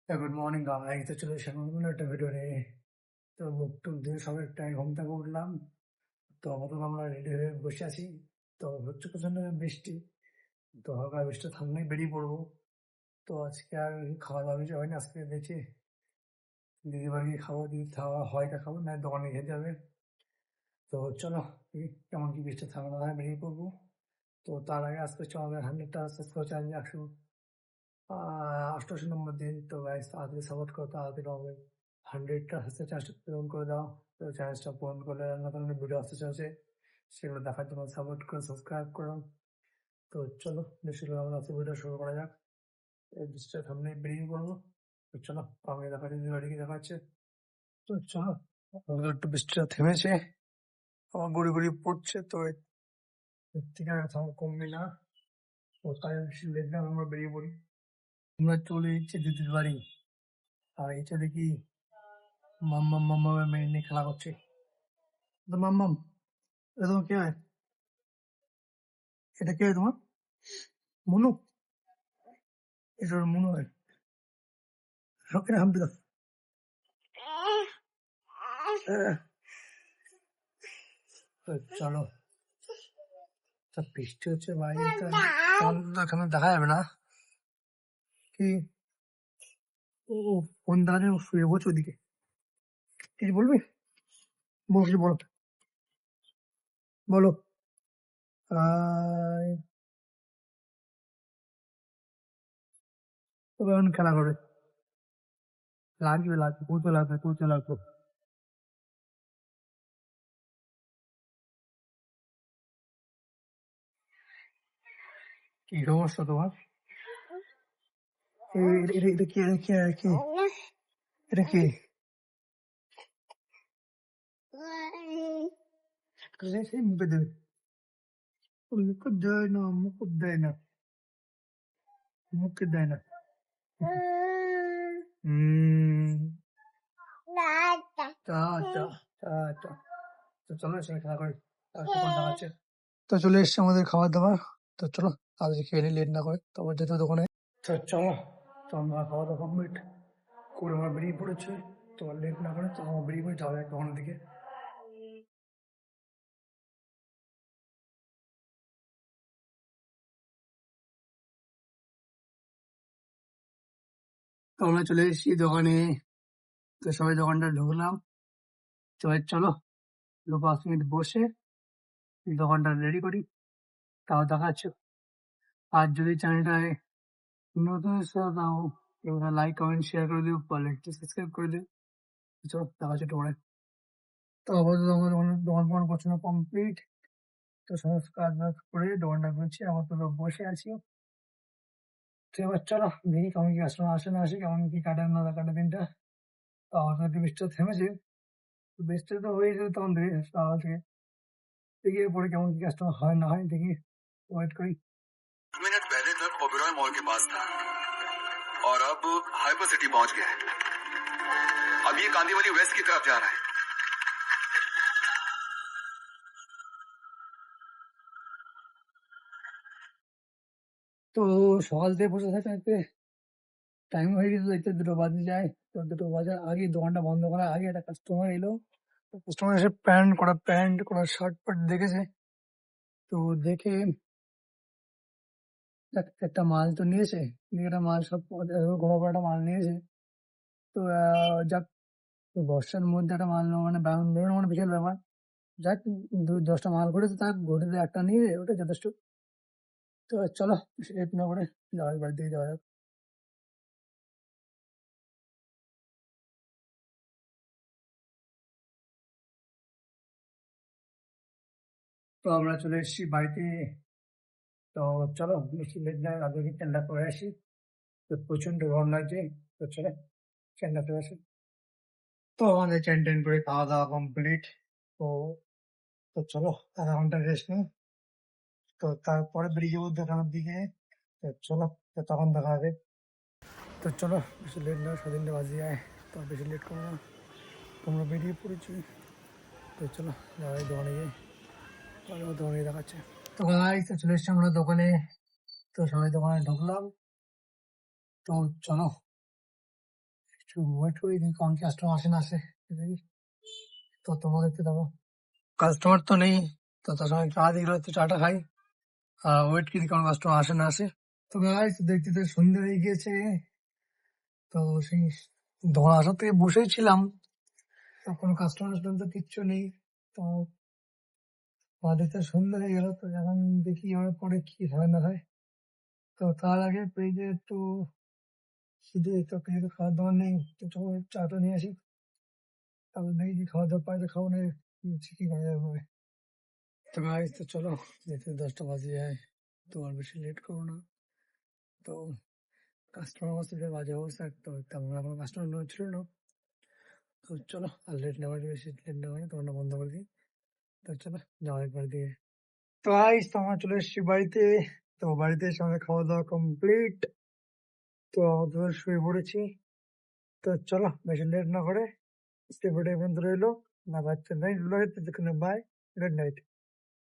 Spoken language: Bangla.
গুড মর্নিং গাইস, তো চলে এসে নতুন একটা ভিডিও নিয়ে। তো মুখ টুক দিয়ে সবাই একটা ঘুম থেকে উঠলাম। তো আপাতত আমরা রেডি হয়ে বসে আছি। তো হচ্ছে প্রচন্ড বৃষ্টি। তো হালকা বৃষ্টি থামলেই বেরিয়ে পড়বো। তো আজকে আর খাওয়া দাওয়া কিছু হয়নি। আজকে দেখছি দিদি বাড়ি গিয়ে খাবো, দিদি খাওয়া হয় তা খাবো, না দোকানে খেতে হবে। তো চলো কেমন কি বৃষ্টি থামে না হয় বেরিয়ে পড়বো। তো তার আগে আজকে আমাদের 100টা সাবস্ক্রাইব চ্যালেঞ্জ 88 নম্বর দিন। তো গাইস তাড়াতাড়ি সাপোর্ট করো, তাড়াতাড়ি হবে 100টা হচ্ছে, চ্যালেঞ্জটা পূরণ করে দাও। তো চ্যালেঞ্জটা পূরণ করলে নতুন নতুন ভিডিও আসতে চলছে, সেগুলো দেখার জন্য সাপোর্ট করো, সাবস্ক্রাইব করো। তো চলো বেশি আমরা আজকে ভিডিও শুরু করা যাক। এই বৃষ্টির সামনে বেরিয়ে পড়বো। তো চলো আমি দেখাচ্ছি, দিদি বাড়ি গিয়ে দেখাচ্ছে। তো চলো আমাদের একটু বৃষ্টিটা থেমেছে, আমার গুড়ি গুড়ি পড়ছে। তো এর থেকে আর কমবে না। তো তাই লেট না আমরা বেরিয়ে পড়ি। আমরা চলে এসেছি দিদির বাড়ি। আর এটা দেখি মাম্মাম মাম্মামের মেয়ে নিয়ে খেলা করছে। তো মাম্মাম, এটা তোমার কে হয়? এটা কে হয় তোমার? মনু? এটা ওর মনু হয়। সবকে হাম দিল। তো চলো, তা বৃষ্টি হচ্ছে বাইরে, তো এখানে দেখা যাবে না কি। ও ফোন দেখা যায়, শুয়ে বলছে ওদিকে। কিছু বলবি? বল, কিছু বলো, বলো। আহ, তবে এখন খেলা করে। লাগবে লাগবে, পুজো লাগবে, পুজো লাগবে। কি সমস্যা তোমার? এটা কি, এটা কি, এটা কি, এটা কি? সেই মুখে দেবে, মুখে দেয় না, মুখে দেয় না, মুখে দেয় না। আচ্ছা আচ্ছা আচ্ছা। তো চলো এসে খেলা করি, আর কখন দেখাচ্ছে। তো চলে এসছে আমাদের খাবার দাবার। তো চলো তাদের খেয়ে নিই, লেট না করে, তারপর যেতে হবে দোকানে। তো চলো, তো আমরা খাওয়া দাওয়া কমপ্লিট করে আমরা বেরিয়ে পড়েছি। তো লেট না করে তো আমরা বেরিয়ে পড়ে যাওয়া যায় দোকানের দিকে। তো আমরা চলে এসেছি দোকানে। তো সবাই দোকানটা ঢুকলাম। তো এবার চলো 5 মিনিট বসে দোকানটা রেডি করি, তাও দেখাচ্ছ। আর যদি চ্যানেলটায় নতুন এসে তাও এবার লাইক কমেন্ট শেয়ার করে দিও, পারলে একটু সাবস্ক্রাইব করে দিও। চলো দেখাচ্ছি তোমার। তো আপাতত আমার দোকান ফোকান গোছানো কমপ্লিট। তো সমস্ত কাজ বাজ করে দোকানটা গুছিয়ে আপাতত বসে আছি। তো এবার চলো দেখি কেমন কি কাস্টমার আসে না আসে, কেমন কি কাটে না কাটে দিনটা। তো আপাতত একটু বৃষ্টিটা থেমেছে। তো বৃষ্টিটা তো হয়ে যাবে তখন থেকে, সকাল থেকে। দেখি এরপরে কেমন কি কাস্টমার হয় না হয়, দেখি ওয়েট করি। मिनट पहले तक ओबेरॉय मॉल के पास था और अब हाइपर सिटी पहुंच गया है। अब ये कांदीवली वेस्ट की तरफ जा रहा है। তো সকাল থেকে বসে থাকতে থাকতে টাইম হয়ে গেছে, দেখতে 2টো বাজে যায়। তো 2টো বাজার আগে, দোকানটা বন্ধ করার আগে একটা কাস্টমার এলো। কাস্টমার এসে প্যান্ট করা শার্ট ফার্ট দেখেছে। তো দেখে একটা মাল তো নিয়েছে, নিয়ে একটা মাল সব ঘোরা একটা মাল নিয়েছে। তো যাক, বর্ষার মধ্যে একটা মাল নেওয়া মানে বেরোনো মানে বিশাল ব্যাপার। যাক, 10টা মাল করেছে, তার ঘটিতে একটা নিয়ে ওটা যথেষ্ট। তো চলো লেট না করে যাওয়া যাক, বাড়ির দিকে যাওয়া যাক। তো আমরা চলে এসেছি বাড়িতে। তো চলো বেশি লেট না, আগে ঠান্ডা করে আসি। তো প্রচন্ড গরম লাগছে। তো চলো ঠান্ডা করে আসি। তো আমাদের চ্যান ট্যান করে খাওয়া দাওয়া কমপ্লিট। তো তো চলো 1/2 ঘন্টা রেস্ট নিই। তো তারপরে বেরিয়ে যাবো দোকানের দিকে। তো চলো, তো তখন দেখা হবে। তো চলো বেশি লেট না, 3:30 বাজে যায়। তো বেশি লেট করবো না, তোমরা বেরিয়ে পড়েছি। তো চলো যাওয়াই দোকানে গিয়ে, তাহলে দোকানে দেখাচ্ছে। তো গাইস, তো চলে এসছি আমরা দোকানে। তো সবাই দোকানে ঢুকলাম। তো চলো একটু ওয়েট করি দেখি কখন কাস্টমার আসে না আসে দেখি তো তোমাদেরকে দেবো কাস্টমার তো নেই তো তার সঙ্গে চা দিল তো চাটা খাই আর ওয়েট করি কারণ কাস্টমার আসে না আসে তো গাইস দেখতে দেখতে সন্ধ্যে হয়ে গিয়েছে তো সেই দোকান আসার থেকে বসেই ছিলাম তো কোনো কাস্টমার তো কিচ্ছু নেই তো দেখতে সন্ধ্যে হয়ে গেল তো এখন দেখি আমার পরে কি হয় না হয় তো তার আগে পেজে একটু খিদে তো পেজে খাওয়ার দাওয়ার নেই তো চলো চাটা নিয়ে আসি তারপর দেখি কি খাওয়া দাওয়া পাই তো খাবো না কি করা যাবে তো গাইস তো চলো যেতে 10টা বাজে যায় তো আর বেশি লেট করো না তো কাস্টমার আমার সাথে বাজে অবস্থা তো তেমন আমার কাস্টমার ছিল না তো চলো আর লেট নেওয়ার বেশি লেট নেওয়া না তোমার বন্ধ করে দিই তো চলো যাওয়া একবার দিয়ে তো গাইস তো আমরা চলে এসেছি বাড়িতে তো বাড়িতে এসে আমাদের খাওয়া দাওয়া কমপ্লিট তো আমাদের শুয়ে পড়েছি তো চলো বেশি লেট না করে স্টে পর্যন্ত রইলো না বাচ্চা নাইট ব্লগে ততক্ষণে বাই গুড নাইট